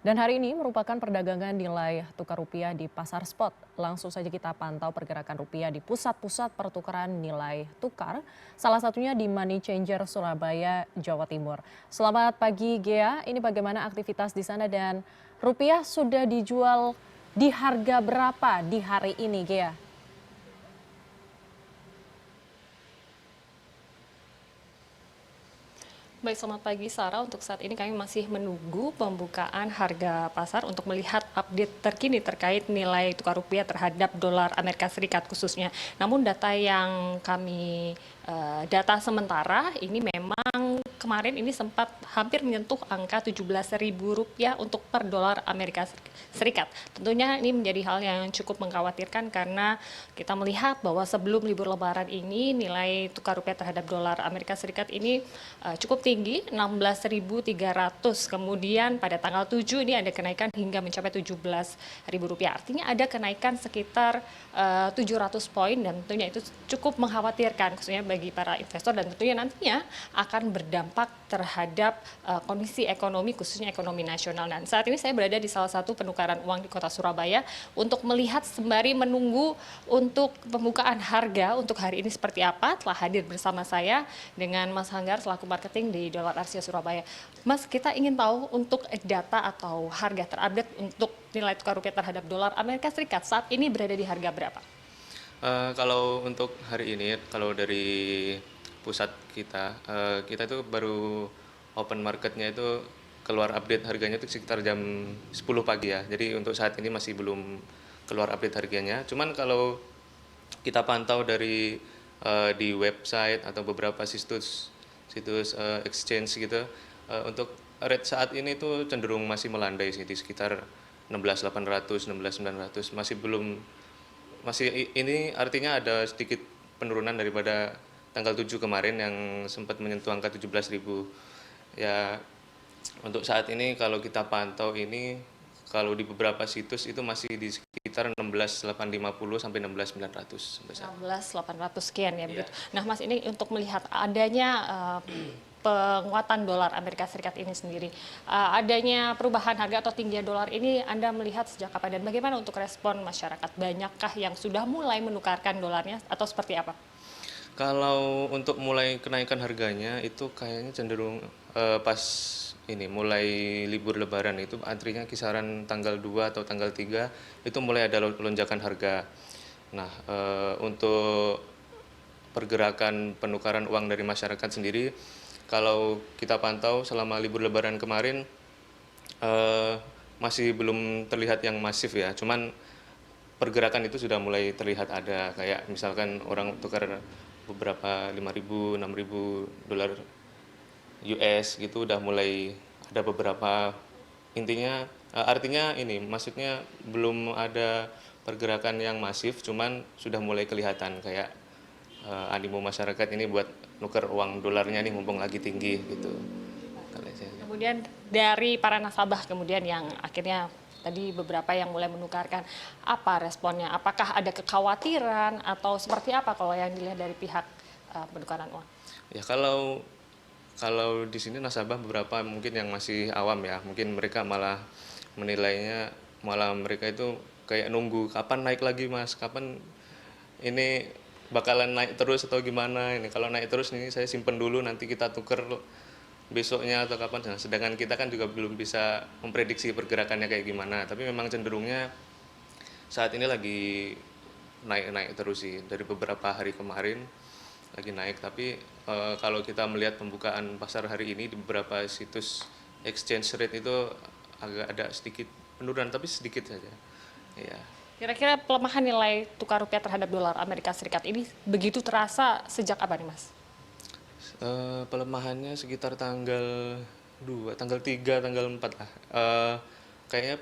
Dan hari ini merupakan perdagangan nilai tukar rupiah di pasar spot. Langsung saja kita pantau pergerakan rupiah di pusat-pusat pertukaran nilai tukar. Salah satunya di Money Changer Surabaya, Jawa Timur. Selamat pagi Gea, ini bagaimana aktivitas di sana dan rupiah sudah dijual di harga berapa di hari ini Gea? Baik, selamat pagi Sarah. Untuk saat ini kami masih menunggu pembukaan harga pasar untuk melihat update terkini terkait nilai tukar rupiah terhadap dolar Amerika Serikat khususnya. Namun data yang kami data sementara ini memang kemarin ini sempat hampir menyentuh angka Rp17.000 untuk per dolar Amerika Serikat. Tentunya ini menjadi hal yang cukup mengkhawatirkan karena kita melihat bahwa sebelum libur lebaran ini nilai tukar rupiah terhadap dolar Amerika Serikat ini cukup tinggi 16.300. Kemudian pada tanggal 7 ini ada kenaikan hingga mencapai Rp17.000. Artinya ada kenaikan sekitar 700 poin dan tentunya itu cukup mengkhawatirkan khususnya bagi para investor dan tentunya nantinya akan berdampak terhadap kondisi ekonomi khususnya ekonomi nasional. Dan saat ini saya berada di salah satu penukaran uang di Kota Surabaya untuk melihat sembari menunggu untuk pembukaan harga untuk hari ini seperti apa. Telah hadir bersama saya dengan Mas Hanggar selaku marketing di Dolar Asia Surabaya. Mas, kita ingin tahu untuk data atau harga terupdate untuk nilai tukar rupiah terhadap dolar Amerika Serikat saat ini berada di harga berapa? Kalau untuk hari ini, kalau dari pusat kita, kita itu baru open marketnya itu keluar update harganya itu sekitar jam 10 pagi ya. Jadi untuk saat ini masih belum keluar update harganya. Cuman kalau kita pantau dari di website atau beberapa situs exchange gitu, untuk rate saat ini tuh cenderung masih melandai sih di sekitar 16.800, 16.900, masih ini artinya ada sedikit penurunan daripada tanggal 7 kemarin yang sempat menyentuh angka 17.000. Ya, untuk saat ini kalau kita pantau ini, kalau di beberapa situs itu masih di sekitar 16.850 sampai 16.900 sampai saat. 16.800 sekian ya begitu. Nah Mas, ini untuk melihat adanya penguatan dolar Amerika Serikat ini sendiri, adanya perubahan harga atau tingginya dolar ini Anda melihat sejak kapan dan bagaimana untuk respon masyarakat? Banyakkah yang sudah mulai menukarkan dolarnya atau seperti apa? Kalau untuk mulai kenaikan harganya itu kayaknya cenderung pas ini mulai libur lebaran itu antrinya kisaran tanggal 2 atau tanggal 3 itu mulai ada lonjakan harga. Nah, untuk pergerakan penukaran uang dari masyarakat sendiri, kalau kita pantau selama libur lebaran kemarin masih belum terlihat yang masif ya. Cuman pergerakan itu sudah mulai terlihat ada, kayak misalkan orang tukar beberapa 5.000, 6.000 dolar US gitu udah mulai ada beberapa, intinya artinya ini maksudnya belum ada pergerakan yang masif, cuman sudah mulai kelihatan kayak animo masyarakat ini buat nuker uang dolarnya nih mumpung lagi tinggi gitu. Kemudian dari para nasabah kemudian yang akhirnya tadi beberapa yang mulai menukarkan, apa responnya? Apakah ada kekhawatiran atau seperti apa kalau yang dilihat dari pihak penukaran uang? Ya kalau di sini nasabah beberapa mungkin yang masih awam ya, mungkin mereka malah menilainya, malah mereka itu kayak nunggu kapan naik lagi Mas, kapan ini bakalan naik terus atau gimana ini. Kalau naik terus ini saya simpen dulu nanti kita tuker besoknya atau kapan. Nah, sedangkan kita kan juga belum bisa memprediksi pergerakannya kayak gimana, tapi memang cenderungnya saat ini lagi naik-naik terus sih dari beberapa hari kemarin lagi naik. Tapi kalau kita melihat pembukaan pasar hari ini di beberapa situs exchange rate itu agak ada sedikit penurunan, tapi sedikit saja. Ya. Kira-kira pelemahan nilai tukar rupiah terhadap dolar Amerika Serikat ini begitu terasa sejak apa nih Mas? Pelemahannya sekitar tanggal 2, tanggal 3, tanggal 4 lah. Kayaknya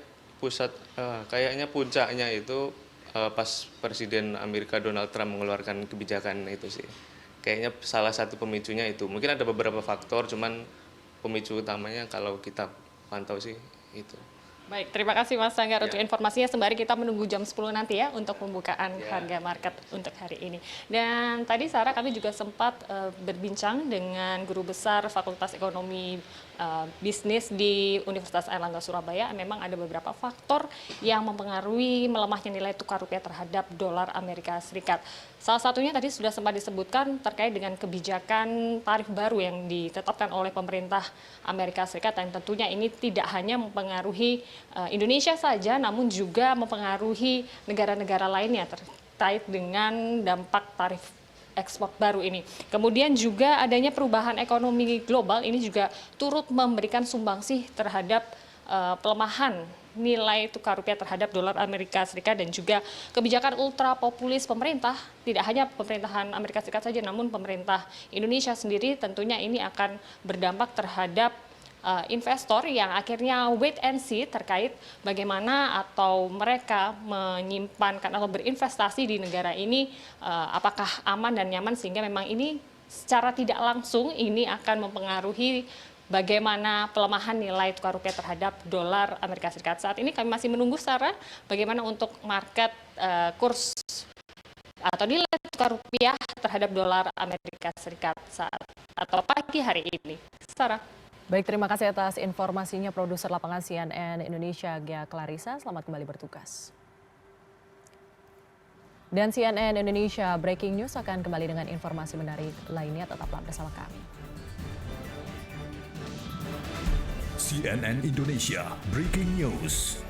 kayaknya puncaknya itu pas Presiden Amerika Donald Trump mengeluarkan kebijakan itu sih. Kayaknya salah satu pemicunya itu. Mungkin ada beberapa faktor, cuman pemicu utamanya kalau kita pantau sih itu. Baik, terima kasih Mas Sanggar untuk informasinya. Sembari kita menunggu jam 10 nanti ya untuk pembukaan harga market untuk hari ini. Dan tadi Sarah kami juga sempat berbincang dengan Guru Besar Fakultas Ekonomi bisnis di Universitas Airlangga Surabaya, memang ada beberapa faktor yang mempengaruhi melemahnya nilai tukar rupiah terhadap dolar Amerika Serikat. Salah satunya tadi sudah sempat disebutkan terkait dengan kebijakan tarif baru yang ditetapkan oleh pemerintah Amerika Serikat, dan tentunya ini tidak hanya mempengaruhi Indonesia saja, namun juga mempengaruhi negara-negara lainnya terkait dengan dampak tarif ekspor baru ini. Kemudian juga adanya perubahan ekonomi global ini juga turut memberikan sumbangsih terhadap pelemahan nilai tukar rupiah terhadap dolar Amerika Serikat, dan juga kebijakan ultra populis pemerintah, tidak hanya pemerintahan Amerika Serikat saja, namun pemerintah Indonesia sendiri tentunya ini akan berdampak terhadap investor yang akhirnya wait and see terkait bagaimana atau mereka menyimpankan atau berinvestasi di negara ini apakah aman dan nyaman, sehingga memang ini secara tidak langsung ini akan mempengaruhi bagaimana pelemahan nilai tukar rupiah terhadap dolar Amerika Serikat. Saat ini kami masih menunggu, Sarah, bagaimana untuk market kurs atau nilai tukar rupiah terhadap dolar Amerika Serikat saat atau pagi hari ini. Sarah. Baik, terima kasih atas informasinya produser lapangan CNN Indonesia, Gia Clarissa. Selamat kembali bertugas. Dan CNN Indonesia Breaking News akan kembali dengan informasi menarik lainnya. Tetaplah bersama kami. CNN Indonesia Breaking News.